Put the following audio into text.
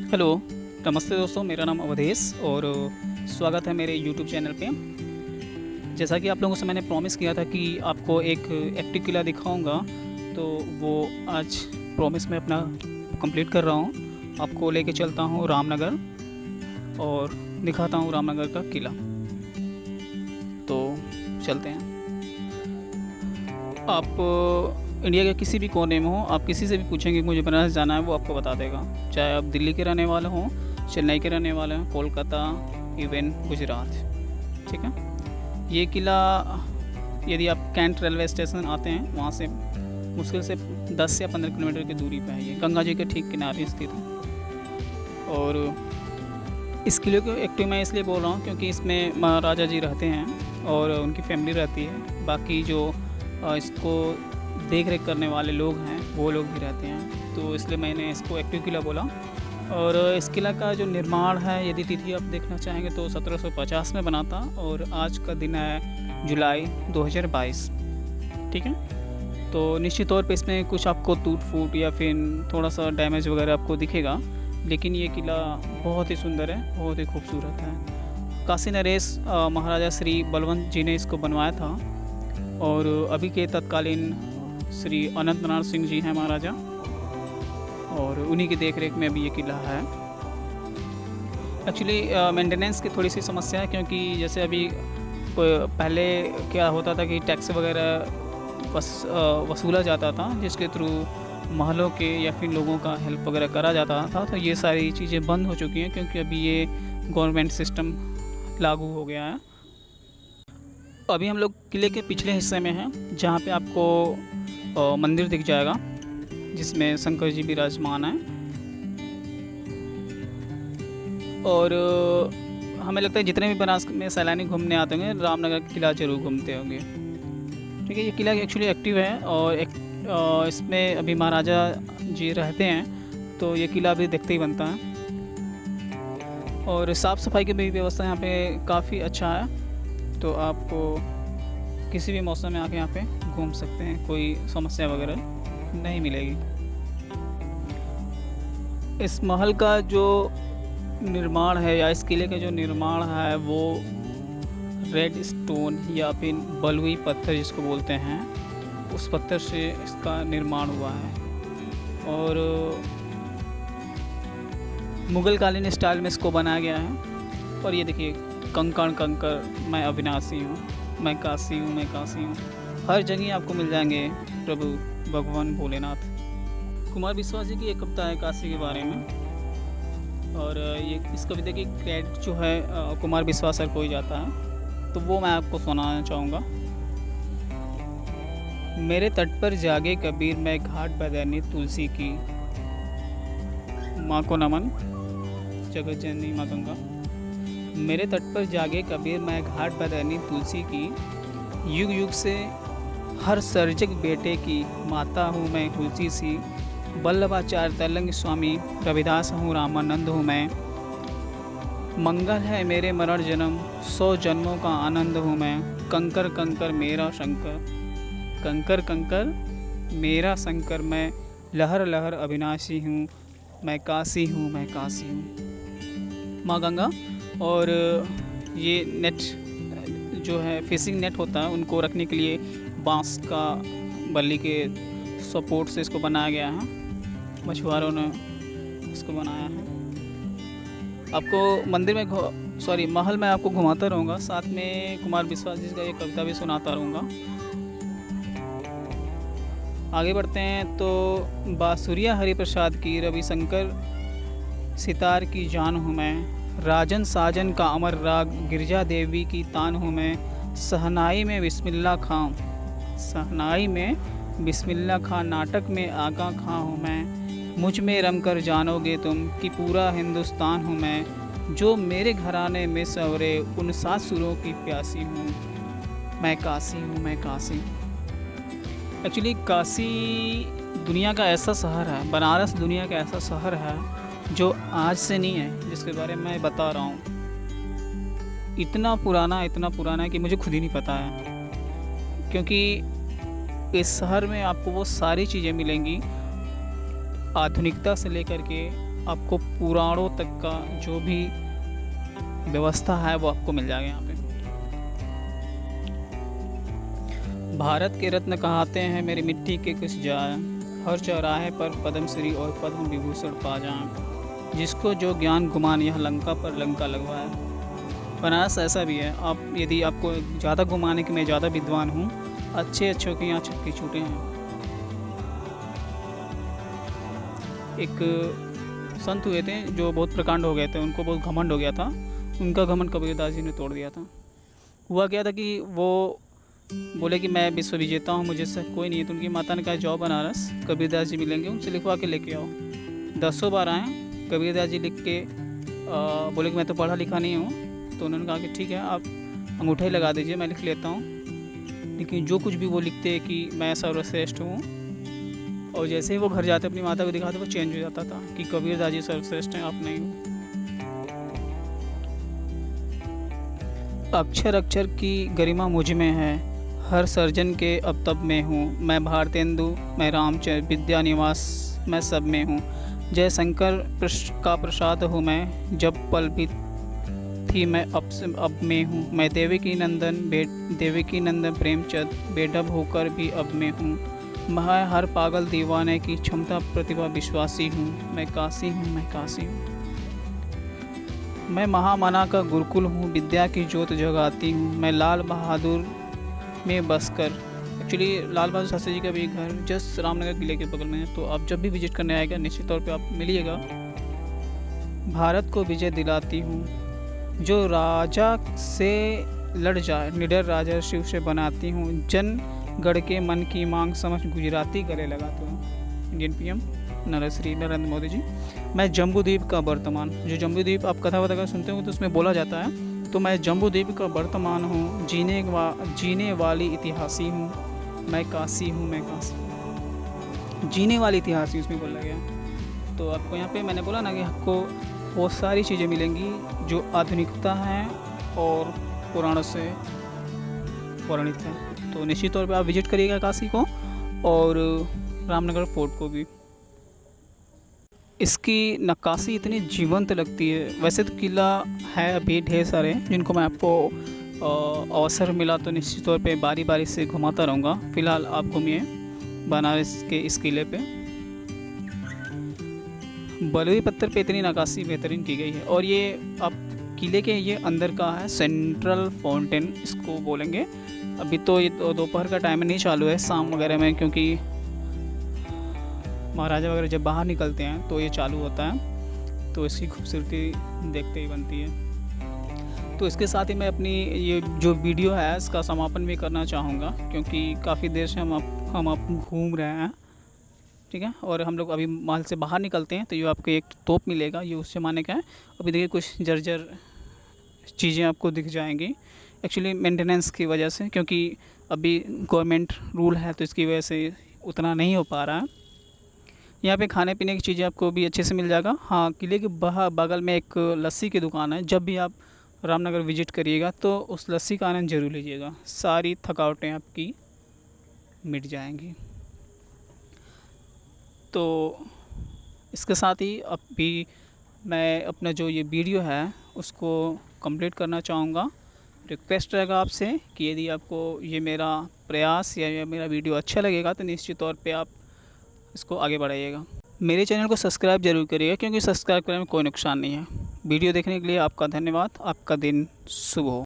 Hello, नमस्ते दोस्तों, मेरा नाम अवधेश और स्वागत है मेरे यूट्यूब चैनल पे। जैसा कि आप लोगों से मैंने प्रॉमिस किया था कि आपको एक एक्टिव किला दिखाऊंगा, तो वो आज प्रॉमिस मैं अपना कंप्लीट कर रहा हूँ। आपको लेके चलता हूँ रामनगर और दिखाता हूँ रामनगर का किला। तो चलते हैं। आप इंडिया के किसी भी कोने में हो, आप किसी से भी पूछेंगे मुझे बनारस जाना है, वो आपको बता देगा। चाहे आप दिल्ली के रहने वाले हों, चेन्नई के रहने वाले हों, कोलकाता, इवन गुजरात। ठीक है। ये किला, यदि आप कैंट रेलवे स्टेशन आते हैं, वहाँ से मुश्किल से 10 या 15 किलोमीटर की दूरी पर है। ये गंगा जी के ठीक किनारे स्थित है। और इस किले को एक्टिव मैं इसलिए बोल रहा हूँ क्योंकि इसमें महाराजा जी रहते हैं और उनकी फैमिली रहती है। बाकी जो इसको देख रेख करने वाले लोग हैं वो लोग भी रहते हैं, तो इसलिए मैंने इसको एक्टिव किला बोला। और इस किला का जो निर्माण है, यदि तिथि आप देखना चाहेंगे तो 1750 में बना था और आज का दिन है जुलाई 2022। ठीक है। तो निश्चित तौर पे इसमें कुछ आपको टूट फूट या फिर थोड़ा सा डैमेज वगैरह आपको दिखेगा, लेकिन ये किला बहुत ही सुंदर है, बहुत ही खूबसूरत है। काशी नरेश महाराजा श्री बलवंत जी ने इसको बनवाया था और अभी के तत्कालीन श्री अनंत नारायण सिंह जी हैं महाराजा, और उन्हीं की देख रेख में अभी ये किला है। एक्चुअली मेंटेनेंस की थोड़ी सी समस्या है, क्योंकि जैसे अभी पहले क्या होता था कि टैक्स वगैरह वसूला जाता था, जिसके थ्रू महलों के या फिर लोगों का हेल्प वगैरह करा जाता था। तो ये सारी चीज़ें बंद हो चुकी हैं, क्योंकि अभी ये गवर्नमेंट सिस्टम लागू हो गया है। अभी हम लोग किले के पिछले हिस्से में हैं, जहाँ पे आपको मंदिर दिख जाएगा जिसमें शंकर जी विराजमान हैं। और हमें लगता है जितने भी बनारस में सैलानी घूमने आते होंगे, रामनगर का किला जरूर घूमते होंगे। ठीक है। ये किला एक्चुअली एक्टिव है और इसमें अभी महाराजा जी रहते हैं, तो ये किला भी देखते ही बनता है। और साफ़ सफाई की भी व्यवस्था यहाँ पे काफ़ी अच्छा है, तो आपको किसी भी मौसम में आके यहाँ पे घूम सकते हैं, कोई समस्या वगैरह नहीं मिलेगी। इस महल का जो निर्माण है या इस किले का जो निर्माण है वो रेड स्टोन या फिर बलुई पत्थर जिसको बोलते हैं, उस पत्थर से इसका निर्माण हुआ है। और मुग़लकालीन स्टाइल में इसको बनाया गया है। और ये देखिए, कंकड़ कंकर मैं अविनाशी हूँ, मैं काशी हूँ, मैं काशी हूँ। हर जगह आपको मिल जाएंगे प्रभु भगवान भोलेनाथ। कुमार विश्वास जी की एक कविता है काशी के बारे में, और ये इस कविता की क्रेडिट जो है कुमार विश्वास सर को ही जाता है, तो वो मैं आपको सुनाना चाहूँगा। मेरे तट पर जागे कबीर, मैं घाट बदैनी तुलसी की, माँ को नमन जगत जननी माँ गंगा। मेरे तट पर जागे कबीर, मैं घाट बदैनी तुलसी की, युग युग से हर सर्जक बेटे की माता हूँ मैं तुलसी सी। वल्लभाचार्य तैलंग स्वामी रविदास हूँ, रामानंद हूँ मैं। मंगल है मेरे मरण जन्म, 100 जन्मों का आनंद हूँ मैं। कंकर कंकर मेरा शंकर, कंकर कंकर मेरा शंकर, मैं लहर लहर अविनाशी हूँ, मैं काशी हूँ, मैं काशी हूँ, माँ गंगा। और ये नेट जो है, फिशिंग नेट होता है, उनको रखने के लिए बांस का बल्ली के सपोर्ट से इसको बनाया गया है। मछुआरों ने इसको बनाया है। आपको मंदिर में महल में आपको घुमाता रहूँगा, साथ में कुमार विश्वास जी का एक कविता भी सुनाता रहूँगा। आगे बढ़ते हैं। तो बांसुरिया हरिप्रसाद की, रविशंकर सितार की जान हूँ मैं। राजन साजन का अमर राग, गिरजा देवी की तान हूँ मैं। सहनाई में बिस्मिल्लाह खां, सहनाई में बिस्मिल्लाह खां, नाटक में आगा खां हूँ मैं। मुझ में रम कर जानोगे तुम कि पूरा हिंदुस्तान हूँ मैं। जो मेरे घराने में सवरे, उन 7 सुरों की प्यासी हूँ, मैं काशी हूँ, मैं काशी। एक्चुअली काशी दुनिया का ऐसा शहर है, बनारस दुनिया का ऐसा शहर है जो आज से नहीं है, जिसके बारे में मैं बता रहा हूँ। इतना पुराना है कि मुझे खुद ही नहीं पता है, क्योंकि इस शहर में आपको वो सारी चीज़ें मिलेंगी, आधुनिकता से लेकर के आपको पुराणों तक का जो भी व्यवस्था है वो आपको मिल जाएगा यहाँ पे। भारत के रत्न कहाते हैं मेरी मिट्टी के कुछ जाए, हर चौराहे पर पद्मश्री और पद्म विभूषण पा जाएं, जिसको जो ज्ञान गुमान यह लंका पर लंका लगवाए। बनारस ऐसा भी है, आप यदि आपको ज़्यादा घुमाने कि मैं ज़्यादा विद्वान हूँ, अच्छे अच्छों के यहाँ छक्के छूटे हैं। एक संत हुए थे जो बहुत प्रकांड हो गए थे, उनको बहुत घमंड हो गया था। उनका घमंड कबीरदास जी ने तोड़ दिया था। हुआ क्या था कि वो बोले कि मैं विश्व विजेता हूँ, मुझे से कोई नहीं है। तो उनकी माता ने कहा जाओ बनारस, कबीरदास जी मिलेंगे, उनसे लिखवा के लेके आओ। 10 बार आए, कबीरदास जी लिख के बोले कि मैं तो पढ़ा लिखा नहीं हूँ। तो उन्होंने कहा कि ठीक है, आप अंगूठा ही लगा दीजिए, मैं लिख लेता हूँ। लेकिन जो कुछ भी वो लिखते हैं कि मैं सर्वश्रेष्ठ हूँ, और जैसे ही वो घर जाते अपनी माता को दिखाते वो चेंज हो जाता था कि कबीरदास जी सर्वश्रेष्ठ हैं, आप नहीं हो। अक्षर अक्षर की गरिमा मुझ में है, हर सर्जन के अब तब में हूँ। मैं भारतेंदु, मैं रामचंद्र, विद्या निवास मैं सब में हूँ। जय शंकर का प्रसाद हूँ मैं, जब पल भी थी मैं अब में हूँ। मैं देवकी नंदन प्रेमचंद, बेढब होकर भी अब में हूँ। मैं हर पागल दीवाने की क्षमता प्रतिभा विश्वासी हूँ। मैं काशी हूँ, मैं काशी हूँ। मैं महामना का गुरुकुल हूँ, विद्या की ज्योत जगाती हूँ। मैं लाल बहादुर में बसकर, एक्चुअली लाल बहादुर शास्त्री जी का भी घर जस्ट रामनगर किले के बगल में है। तो आप जब भी विजिट करने आएगा निश्चित तौर पे आप मिलिएगा। भारत को विजय दिलाती हूँ, जो राजा से लड़ जाए निडर राजा शिव से बनाती हूँ। जन गढ़ के मन की मांग समझ गुजराती गले लगाता हूँ। Indian PM Narendra Modi ji. मैं जम्बूद्वीप का वर्तमान, जो जम्बूद्वीप आप कथा वथा सुनते हो तो उसमें बोला जाता है, तो मैं जम्बूद्वीप का वर्तमान हूँ। जीने वाली इतिहासी हूँ, मैं काशी हूँ, मैं काशी। जीने वाली इतिहासी उसमें बोला गया। तो आपको यहाँ पे मैंने बोला ना कि आपको बहुत सारी चीज़ें मिलेंगी जो आधुनिकता है और पुराणों से वर्णित है। तो निश्चित तौर पे आप विजिट करिएगा काशी को और रामनगर फोर्ट को भी। इसकी नक्काशी इतनी जीवंत लगती है। वैसे तो किला है अभी ढेर सारे जिनको मैं आपको अवसर मिला तो निश्चित तौर पे बारी बारी से घुमाता रहूँगा। फ़िलहाल आप घूमिए बनारस के इस किले पे। बलुई पत्थर पे इतनी नक्काशी बेहतरीन की गई है। और ये आप किले के ये अंदर का है, सेंट्रल फाउंटेन इसको बोलेंगे। अभी तो ये दोपहर का टाइम नहीं चालू है, शाम वगैरह में, क्योंकि महाराजा वगैरह जब बाहर निकलते हैं तो ये चालू होता है। तो इसकी खूबसूरती देखते ही बनती है। तो इसके साथ ही मैं अपनी ये जो वीडियो है इसका समापन भी करना चाहूँगा, क्योंकि काफ़ी देर से हम आप घूम रहे हैं, ठीक है। और हम लोग अभी महल से बाहर निकलते हैं तो ये आपको एक तोप मिलेगा, ये उस ज़माने का है। अभी देखिए कुछ जर्जर चीज़ें आपको दिख जाएंगी, एक्चुअली मेंटेनेंस की वजह से, क्योंकि अभी गवर्नमेंट रूल है तो इसकी वजह से उतना नहीं हो पा रहा है। यहाँ पे खाने पीने की चीज़ें आपको भी अच्छे से मिल जाएगा। हाँ, किले के बगल में एक लस्सी की दुकान है। जब भी आप रामनगर विजिट करिएगा तो उस लस्सी का आनंद ज़रूर लीजिएगा, सारी थकावटें आपकी मिट जाएंगी। तो इसके साथ ही अभी मैं अपना जो ये वीडियो है उसको कंप्लीट करना चाहूँगा। रिक्वेस्ट रहेगा आपसे कि यदि आपको ये मेरा प्रयास या मेरा वीडियो अच्छा लगेगा तो निश्चित तौर पे आप इसको आगे बढ़ाइएगा। मेरे चैनल को सब्सक्राइब जरूर करिएगा, क्योंकि सब्सक्राइब करने में कोई नुकसान नहीं है। वीडियो देखने के लिए आपका धन्यवाद। आपका दिन शुभ हो।